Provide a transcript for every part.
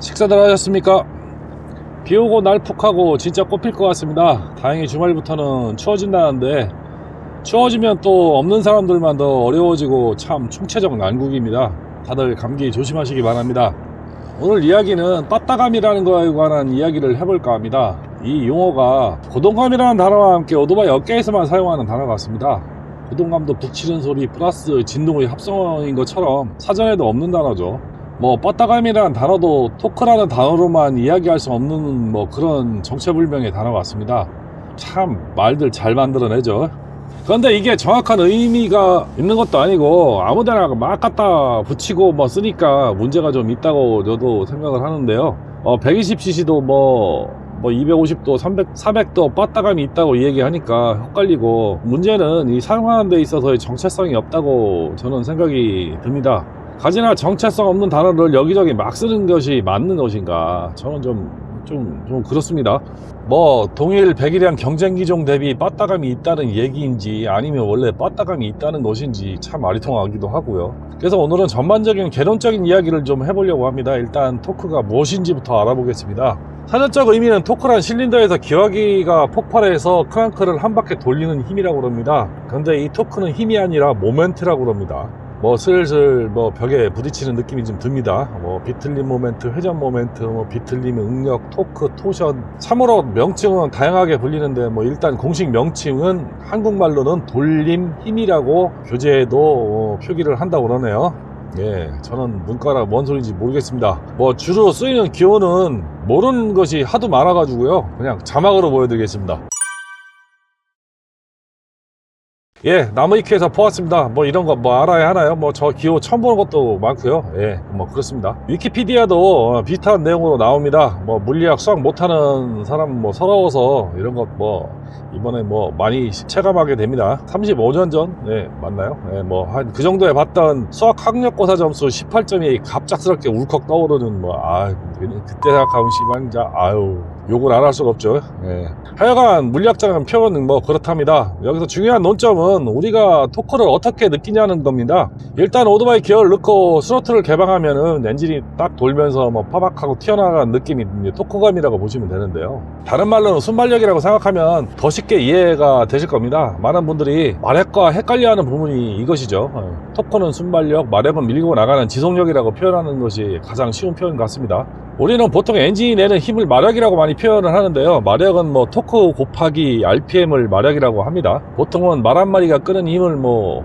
식사들 하셨습니까? 비오고 날 푹하고 진짜 꽃필 것 같습니다. 다행히 주말부터는 추워진다는데 추워지면 또 없는 사람들만 더 어려워지고 참 총체적 난국입니다. 다들 감기 조심하시기 바랍니다. 오늘 이야기는 빠따감이라는 거에 관한 이야기를 해볼까 합니다. 이 용어가 고동감이라는 단어와 함께 오토바이 업계에서만 사용하는 단어 같습니다. 고동감도 북치는 소리 플러스 진동의 합성어인 것처럼 사전에도 없는 단어죠. 빠따감이라는 단어도 토크라는 단어로만 이야기할 수 없는 그런 정체불명의 단어 같습니다. 참 말들 잘 만들어내죠. 그런데 이게 정확한 의미가 있는 것도 아니고 아무데나 막 갖다 붙이고 쓰니까 문제가 좀 있다고 저도 생각을 하는데요. 120cc도 250도 400도 빠따감이 있다고 얘기하니까 헷갈리고, 문제는 이 사용하는 데 있어서의 정체성이 없다고 저는 생각이 듭니다. 가지나 정체성 없는 단어를 여기저기 막 쓰는 것이 맞는 것인가, 저는 좀 그렇습니다. 동일 백일량 경쟁기종 대비 빠따감이 있다는 얘기인지 아니면 원래 빠따감이 있다는 것인지 참 아리통하기도 하고요. 그래서 오늘은 전반적인 개론적인 이야기를 좀 해보려고 합니다. 일단 토크가 무엇인지부터 알아보겠습니다. 사전적 의미는 토크란 실린더에서 기화기가 폭발해서 크랑크를 한 바퀴 돌리는 힘이라고 합니다. 근데 이 토크는 힘이 아니라 모멘트라고 합니다. 슬슬 벽에 부딪히는 느낌이 좀 듭니다. 비틀림 모멘트, 회전 모멘트, 비틀림 응력, 토크, 토션, 참으로 명칭은 다양하게 불리는데 일단 공식 명칭은 한국말로는 돌림 힘이라고 교재에도 표기를 한다고 그러네요. 예, 저는 문과라 뭔 소리인지 모르겠습니다. 주로 쓰이는 기호는 모르는 것이 하도 많아가지고요, 그냥 자막으로 보여드리겠습니다. 예, 나무위키에서 보았습니다. 이런 거 알아야 하나요? 저 기호 처음 보는 것도 많고요. 예, 그렇습니다. 위키피디아도 비슷한 내용으로 나옵니다. 물리학 수학 못하는 사람 서러워서 이런 것 이번에 많이 체감하게 됩니다. 35년 전, 예, 맞나요? 예, 한 그 정도에 봤던 수학 학력고사 점수 18점이 갑작스럽게 울컥 떠오르는 그때 생각하면 씨발자 욕을 안 할 수가 없죠. 예. 하여간 물리학자는 표현은 그렇답니다. 여기서 중요한 논점은 우리가 토크를 어떻게 느끼냐는 겁니다. 일단 오토바이 기어를 넣고 스로틀을 개방하면은 엔진이 딱 돌면서 파박하고 튀어나가는 느낌이 토크감이라고 보시면 되는데요. 다른 말로는 순발력이라고 생각하면 더 쉽게 이해가 되실 겁니다. 많은 분들이 마력과 헷갈려하는 부분이 이것이죠. 토크는 순발력, 마력은 밀고 나가는 지속력이라고 표현하는 것이 가장 쉬운 표현 같습니다. 우리는 보통 엔진이 내는 힘을 마력이라고 많이 표현을 하는데요, 마력은 토크 곱하기 RPM을 마력이라고 합니다. 보통은 말 한 마리가 끄는 힘을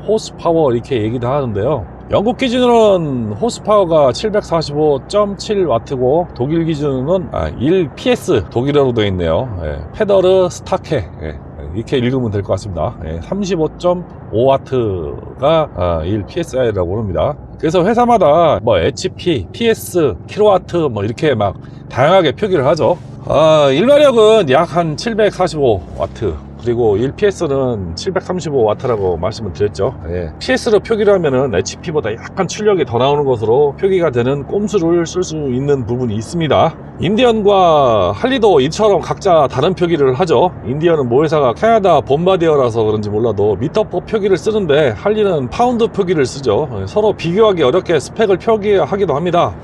호스파워 이렇게 얘기도 하는데요, 영국 기준으로는 호스파워가 745.7W고 독일 기준으로는 1PS, 독일어로 되어 있네요. 예, 페더르 스타케, 예, 이렇게 읽으면 될 것 같습니다. 예, 35.5W가 1PSI라고 합니다. 그래서 회사마다 HP, PS, 킬로와트 이렇게 막 다양하게 표기를 하죠. 1마력은 약 한 745W, 그리고 1PS는 735W라고 말씀을 드렸죠. 예. PS로 표기를 하면은 HP보다 약간 출력이 더 나오는 것으로 표기가 되는 꼼수를 쓸 수 있는 부분이 있습니다. 인디언과 할리도 이처럼 각자 다른 표기를 하죠. 인디언은 모회사가 캐나다 본바디어라서 그런지 몰라도 미터포 표기를 쓰는데 할리는 파운드 표기를 쓰죠. 서로 비교하기 어렵게 스펙을 표기하기도 합니다.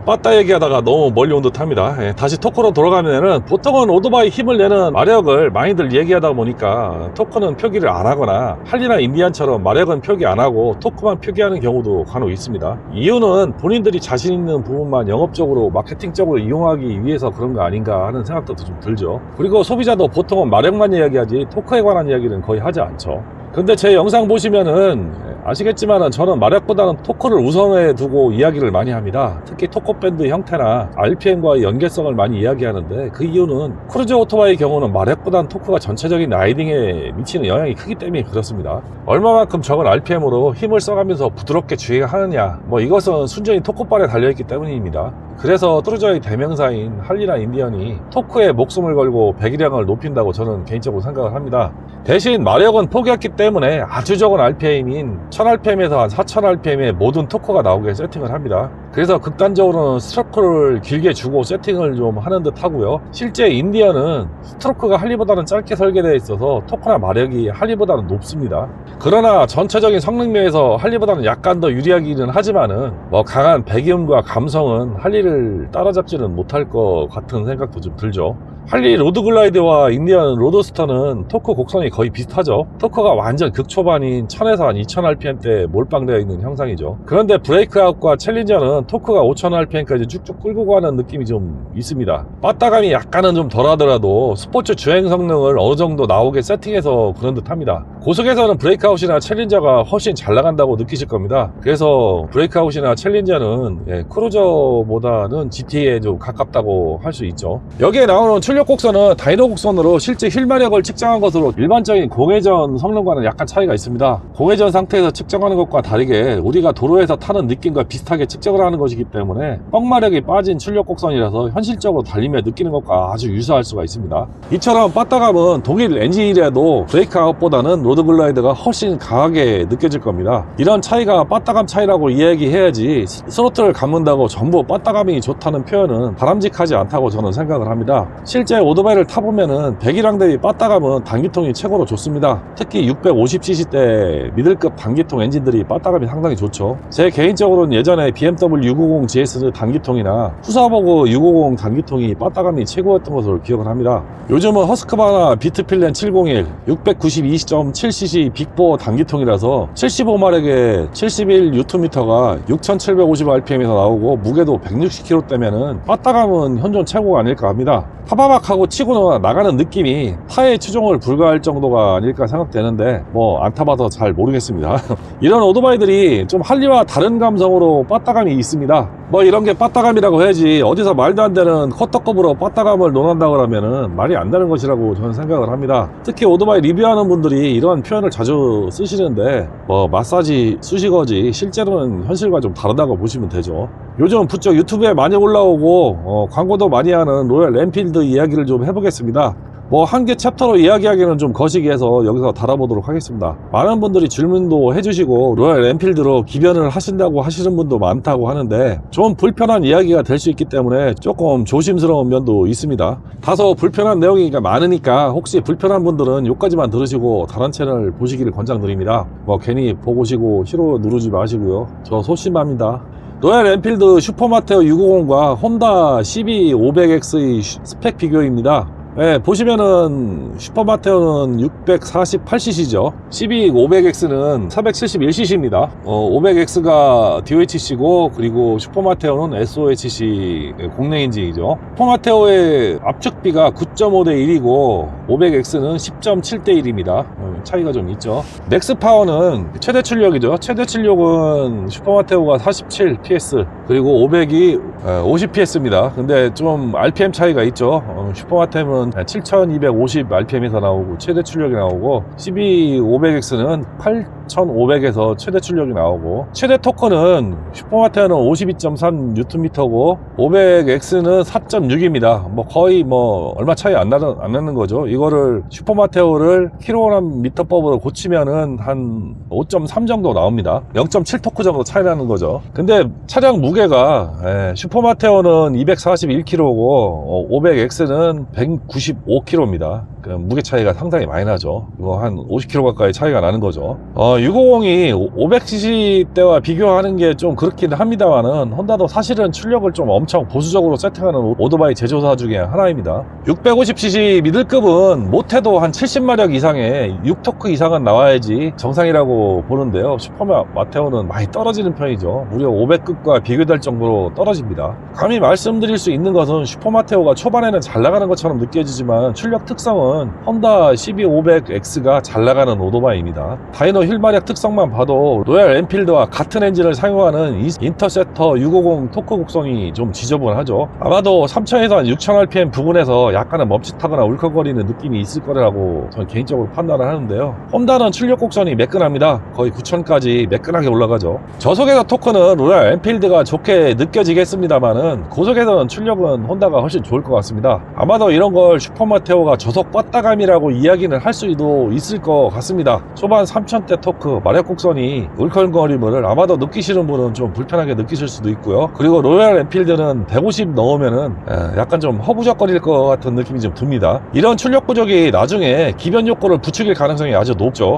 빠따 얘기하다가 너무 멀리 온 듯 합니다. 예, 다시 토크로 돌아가면은 보통은 오토바이 힘을 내는 마력을 많이들 얘기하다 보니까 토크는 표기를 안 하거나 할리나 인디안처럼 마력은 표기 안 하고 토크만 표기하는 경우도 간혹 있습니다. 이유는 본인들이 자신 있는 부분만 영업적으로 마케팅적으로 이용하기 위해서 그런 거 아닌가 하는 생각도 좀 들죠. 그리고 소비자도 보통은 마력만 이야기하지 토크에 관한 이야기는 거의 하지 않죠. 근데 제 영상 보시면은 아시겠지만은 저는 마력보다는 토크를 우선해 두고 이야기를 많이 합니다. 특히 토크 밴드 형태나 RPM과의 연계성을 많이 이야기하는데, 그 이유는 크루즈 오토바이의 경우는 마력보다는 토크가 전체적인 라이딩에 미치는 영향이 크기 때문에 그렇습니다. 얼마만큼 적은 RPM으로 힘을 써가면서 부드럽게 주행하느냐, 이것은 순전히 토크발에 달려있기 때문입니다. 그래서 크루저의 대명사인 할리나 인디언이 토크에 목숨을 걸고 배기량을 높인다고 저는 개인적으로 생각을 합니다. 대신 마력은 포기했기 때문에 아주 적은 RPM인 1000rpm에서 한 4000rpm의 모든 토크가 나오게 세팅을 합니다. 그래서 극단적으로는 스트로크를 길게 주고 세팅을 좀 하는 듯 하고요. 실제 인디언은 스트로크가 할리보다는 짧게 설계되어 있어서 토크나 마력이 할리보다는 높습니다. 그러나 전체적인 성능면에서 할리보다는 약간 더 유리하기는 하지만은 뭐 강한 배기음과 감성은 할리를 따라잡지는 못할 것 같은 생각도 좀 들죠. 할리 로드글라이드와 인디언 로드스터는 토크 곡선이 거의 비슷하죠. 토크가 완전 극초반인 1000에서 한 2000rpm대 몰빵되어 있는 형상이죠. 그런데 브레이크아웃과 챌린저는 토크가 5000rpm까지 쭉쭉 끌고 가는 느낌이 좀 있습니다. 빠따감이 약간은 좀 덜하더라도 스포츠 주행 성능을 어느 정도 나오게 세팅해서 그런 듯 합니다. 고속에서는 브레이크아웃이나 챌린저가 훨씬 잘 나간다고 느끼실 겁니다. 그래서 브레이크아웃이나 챌린저는 크루저보다는 GT에 좀 가깝다고 할 수 있죠. 여기에 나오는 출력 곡선은 다이노 곡선으로 실제 휠마력을 측정한 것으로 일반적인 공회전 성능과는 약간 차이가 있습니다. 공회전 상태에서 측정하는 것과 다르게 우리가 도로에서 타는 느낌과 비슷하게 측정을 하는 것이기 때문에 뻥마력이 빠진 출력 곡선이라서 현실적으로 달리며 느끼는 것과 아주 유사할 수가 있습니다. 이처럼 빠따감은 독일 엔진이라도 브레이크아웃보다는 로드글라이드가 훨씬 강하게 느껴질 겁니다. 이런 차이가 빠따감 차이라고 이야기해야지 스로틀을 감는다고 전부 빠따감이 좋다는 표현은 바람직하지 않다고 저는 생각을 합니다. 실제 오토바이를 타보면은 배기량 대비 빠따감은 단기통이 최고로 좋습니다. 특히 650cc대 미들급 단기통 엔진들이 빠따감이 상당히 좋죠. 제 개인적으로는 예전에 BMW 650 GS 단기통이나 후사버그 650 단기통이 빠따감이 최고였던 것으로 기억을 합니다. 요즘은 허스크바나 비트필렌 701 692.7cc 빅4 단기통이라서 75마력에 71Nm가 6750rpm에서 나오고 무게도 160kg 대면은 빠따감은 현존 최고가 아닐까 합니다. 타바박하고 치고 나가는 느낌이 타의 추종을 불가할 정도가 아닐까 생각되는데 뭐 안 타봐서 잘 모르겠습니다. 이런 오토바이들이 좀 할리와 다른 감성으로 빠따감이 있습니다. 뭐 이런 게 빠따감이라고 해야지 어디서 말도 안 되는 컷터급으로 빠따감을 논한다 그러면은 말이 안 되는 것이라고 저는 생각을 합니다. 특히 오토바이 리뷰하는 분들이 이런 표현을 자주 쓰시는데 뭐 마사지 수식어지 실제로는 현실과 좀 다르다고 보시면 되죠. 요즘 부쩍 유튜브에 많이 올라오고 광고도 많이 하는 로얄 엔필드 이야기를 좀 해보겠습니다. 뭐 한 개 챕터로 이야기하기는 좀 거시기해서 여기서 달아보도록 하겠습니다. 많은 분들이 질문도 해주시고 로얄 엔필드로 기변을 하신다고 하시는 분도 많다고 하는데 좀 불편한 이야기가 될 수 있기 때문에 조금 조심스러운 면도 있습니다. 다소 불편한 내용이 많으니까 혹시 불편한 분들은 여기까지만 들으시고 다른 채널 보시기를 권장드립니다. 뭐 괜히 보시고 싫어 누르지 마시고요. 저 소심합니다. 로얄 엔필드 슈퍼마테오 650과 혼다 CB500X의 스펙 비교입니다. 네, 보시면은 슈퍼마테오는 648cc죠. CB500X는 471cc입니다. 500X가 DOHC고 그리고 슈퍼마테오는 SOHC 공랭 엔진이죠. 슈퍼마테오의 압축비가 9.5대 1이고 500X는 10.7대 1입니다. 차이가 좀 있죠. 맥스파워는 최대 출력이죠. 최대 출력은 슈퍼마테오가 47 PS 그리고 500이 50 PS입니다. 근데 좀 RPM 차이가 있죠. 슈퍼마테오는 7250rpm에서 나오고 최대 출력이 나오고 CB500X는 8500에서 최대 출력이 나오고 최대 토크는 슈퍼마테오는 52.3Nm고 500X는 4.6입니다. 뭐 거의 뭐 얼마 차이 안 나는 거죠. 이거를 슈퍼마테오를 kgm법으로 고치면은 한 5.3 정도 나옵니다. 0.7 토크 정도 차이 나는 거죠. 근데 차량 무게가 슈퍼마테오는 241kg고 500X는 195kg입니다. 무게 차이가 상당히 많이 나죠. 이거 한 50kg 가까이 차이가 나는 거죠. 650이 500cc 대와 비교하는 게 좀 그렇긴 합니다만은 혼다도 사실은 출력을 좀 엄청 보수적으로 세팅하는 오토바이 제조사 중에 하나입니다. 650cc 미들급은 못해도 한 70마력 이상의 6토크 이상은 나와야지 정상이라고 보는데요. 슈퍼마테오는 많이 떨어지는 편이죠. 무려 500급과 비교될 정도로 떨어집니다. 감히 말씀드릴 수 있는 것은 슈퍼마테오가 초반에는 잘 나가는 것처럼 느껴지지만 출력 특성은 혼다 CB500X가 잘 나가는 오토바이입니다. 다이노 휠마력 특성만 봐도 로얄 엔필드와 같은 엔진을 사용하는 인터셉터 650 토크 곡선이 좀 지저분하죠. 아마도 3000에서 6000rpm 부분에서 약간은 멈칫하거나 울컥거리는 느낌이 있을 거라고 저는 개인적으로 판단을 하는데요. 혼다는 출력 곡선이 매끈합니다. 거의 9000까지 매끈하게 올라가죠. 저속에서 토크는 로얄 엔필드가 좋게 느껴지겠습니다만은 고속에서는 출력은 혼다가 훨씬 좋을 것 같습니다. 아마도 이런 걸 슈퍼마테오가 저속 뻗다감이라고 이야기는 할 수도 있을 것 같습니다. 초반 3000대 토크 마력 곡선이 울컹거림을 아마도 느끼시는 분은 좀 불편하게 느끼실 수도 있고요. 그리고 로얄 엔필드는 150 넣으면은 약간 좀 허부적거릴 것 같은 느낌이 좀 듭니다. 이런 출력 부족이 나중에 기변 욕구를 부추길 가능성이 아주 높죠.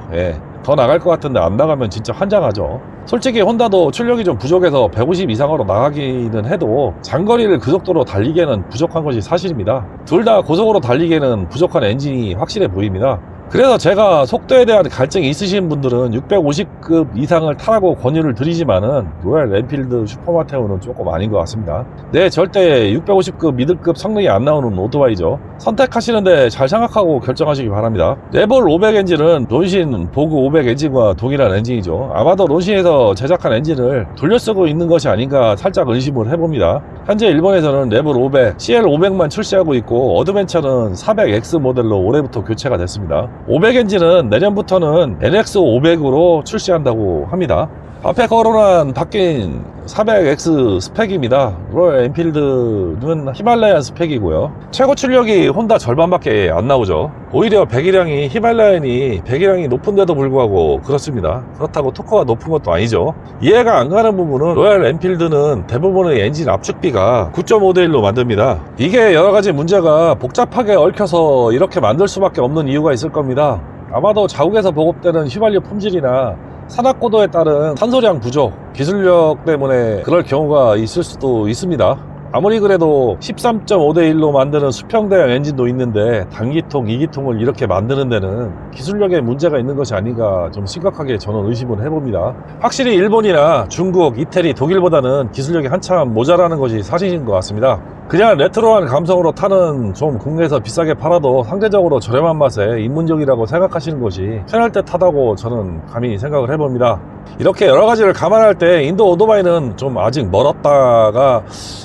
더 나갈 것 같은데 안 나가면 진짜 환장하죠. 솔직히 혼다도 출력이 좀 부족해서 150 이상으로 나가기는 해도 장거리를 그 속도로 달리기에는 부족한 것이 사실입니다. 둘 다 고속으로 달리기에는 부족한 엔진이 확실해 보입니다. 그래서 제가 속도에 대한 갈증이 있으신 분들은 650급 이상을 타라고 권유를 드리지만은 로얄 엔필드 슈퍼마테오는 조금 아닌 것 같습니다. 네, 절대 650급 미들급 성능이 안 나오는 오토바이죠. 선택하시는데 잘 생각하고 결정하시기 바랍니다. 레볼 500 엔진은 론신 보그 500 엔진과 동일한 엔진이죠. 아마도 론신에서 제작한 엔진을 돌려쓰고 있는 것이 아닌가 살짝 의심을 해봅니다. 현재 일본에서는 레볼 500, CL500만 출시하고 있고 어드벤처는 400X 모델로 올해부터 교체가 됐습니다. 500 엔진은 내년부터는 NX500으로 출시한다고 합니다. 앞에 거론한 바뀐 400X 스펙입니다. 로얄 엔필드는 히말라얀 스펙이고요. 최고 출력이 혼다 절반밖에 안 나오죠. 오히려 배기량이 히말라얀이 배기량이 높은데도 불구하고 그렇습니다. 그렇다고 토크가 높은 것도 아니죠. 이해가 안 가는 부분은 로얄 엔필드는 대부분의 엔진 압축비가 9.5대 1로 만듭니다. 이게 여러가지 문제가 복잡하게 얽혀서 이렇게 만들 수밖에 없는 이유가 있을 겁니다. 아마도 자국에서 보급되는 휘발유 품질이나 산악고도에 따른 탄소량 부족, 기술력 때문에 그럴 경우가 있을 수도 있습니다. 아무리 그래도 13.5대 1로 만드는 수평대형 엔진도 있는데 단기통, 2기통을 이렇게 만드는 데는 기술력에 문제가 있는 것이 아닌가 좀 심각하게 저는 의심을 해봅니다. 확실히 일본이나 중국, 이태리, 독일보다는 기술력이 한참 모자라는 것이 사실인 것 같습니다. 그냥 레트로한 감성으로 타는 좀 국내에서 비싸게 팔아도 상대적으로 저렴한 맛에 입문적이라고 생각하시는 것이 편할 듯 하다고 저는 감히 생각을 해봅니다. 이렇게 여러가지를 감안할 때 인도 오토바이는 좀 아직 멀었다가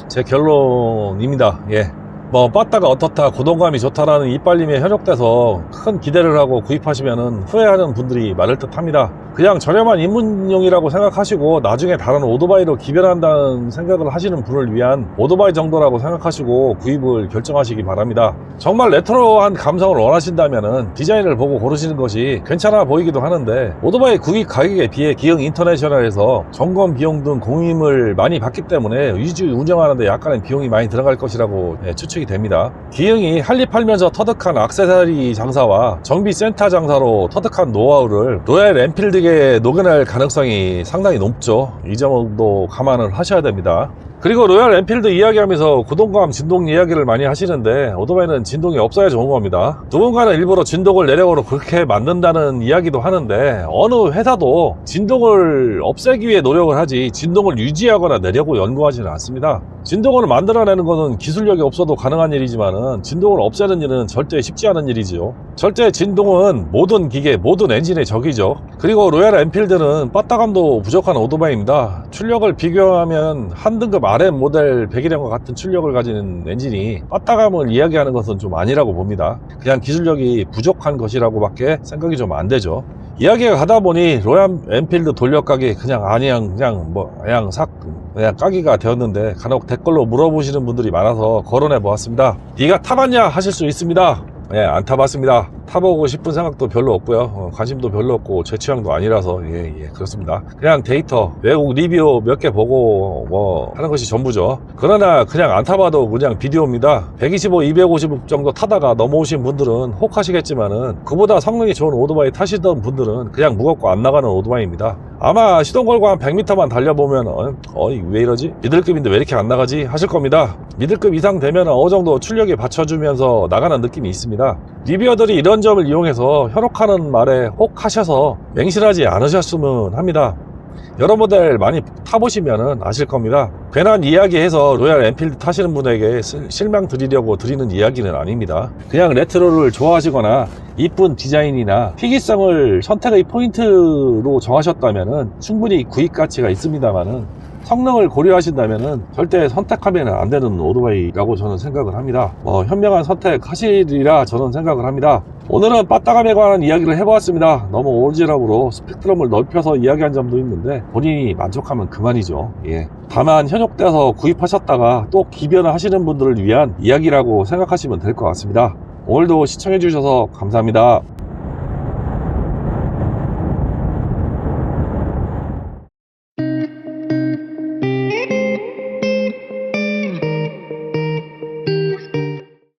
제 결론입니다. 뭐 빠따가 어떻다, 고동감이 좋다라는 이빨림에 현혹돼서 큰 기대를 하고 구입하시면 후회하는 분들이 많을 듯 합니다. 그냥 저렴한 입문용이라고 생각하시고 나중에 다른 오토바이로 기변한다는 생각을 하시는 분을 위한 오토바이 정도라고 생각하시고 구입을 결정하시기 바랍니다. 정말 레트로한 감성을 원하신다면 디자인을 보고 고르시는 것이 괜찮아 보이기도 하는데 오토바이 구입 가격에 비해 기흥 인터내셔널에서 점검 비용 등 공임을 많이 받기 때문에 유지 운영하는데 약간의 비용이 많이 들어갈 것이라고 추측이 됩니다. 기흥이 할리 팔면서 터득한 액세서리 장사와 정비 센터 장사로 터득한 노하우를 로얄 엔필드에 녹여낼 가능성이 상당히 높죠. 이 점도 감안을 하셔야 됩니다. 그리고 로얄 엔필드 이야기하면서 구동감, 진동 이야기를 많이 하시는데 오토바이는 진동이 없어야 좋은 겁니다. 누군가는 일부러 진동을 내력으로 그렇게 만든다는 이야기도 하는데 어느 회사도 진동을 없애기 위해 노력을 하지 진동을 유지하거나 내려고 연구하지는 않습니다. 진동을 만들어내는 것은 기술력이 없어도 가능한 일이지만 진동을 없애는 일은 절대 쉽지 않은 일이지요. 절대 진동은 모든 기계, 모든 엔진의 적이죠. 그리고 로얄 엔필드는 빠따감도 부족한 오토바이입니다. 출력을 비교하면 한 등급 RM 모델 배기량과 같은 출력을 가진 엔진이 빠따감을 이야기하는 것은 좀 아니라고 봅니다. 그냥 기술력이 부족한 것이라고 밖에 생각이 좀 안 되죠. 이야기가 가다 보니 로얄 엔필드 돌려가기 그냥 까기가 되었는데 간혹 댓글로 물어보시는 분들이 많아서 거론해 보았습니다. 네가 타봤냐 하실 수 있습니다. 안 타봤습니다. 타보고 싶은 생각도 별로 없고요. 관심도 별로 없고 제 취향도 아니라서 그렇습니다. 그냥 데이터, 외국 리뷰 몇 개 보고 뭐 하는 것이 전부죠. 그러나 그냥 안 타봐도 그냥 비디오입니다. 125, 250 정도 타다가 넘어오신 분들은 혹하시겠지만은 그보다 성능이 좋은 오토바이 타시던 분들은 그냥 무겁고 안 나가는 오토바이입니다. 아마 시동 걸고 한 100m만 달려보면 왜 이러지? 미들급인데 왜 이렇게 안 나가지? 하실 겁니다. 미들급 이상 되면 어느 정도 출력이 받쳐주면서 나가는 느낌이 있습니다. 리뷰어들이 이런 점을 이용해서 현혹하는 말에 혹하셔서 맹신하지 않으셨으면 합니다. 여러 모델 많이 타보시면 아실 겁니다. 괜한 이야기해서 로얄 엔필드 타시는 분에게 실망 드리려고 드리는 이야기는 아닙니다. 그냥 레트로를 좋아하시거나 이쁜 디자인이나 희귀성을 선택의 포인트로 정하셨다면 충분히 구입 가치가 있습니다만은 성능을 고려하신다면 절대 선택하면 안 되는 오토바이라고 저는 생각을 합니다. 현명한 선택하시리라 저는 생각을 합니다. 오늘은 빠따감에 관한 이야기를 해보았습니다. 너무 오리지널으로 스펙트럼을 넓혀서 이야기한 점도 있는데 본인이 만족하면 그만이죠. 다만 현혹돼서 구입하셨다가 또 기변을 하시는 분들을 위한 이야기라고 생각하시면 될 것 같습니다. 오늘도 시청해 주셔서 감사합니다.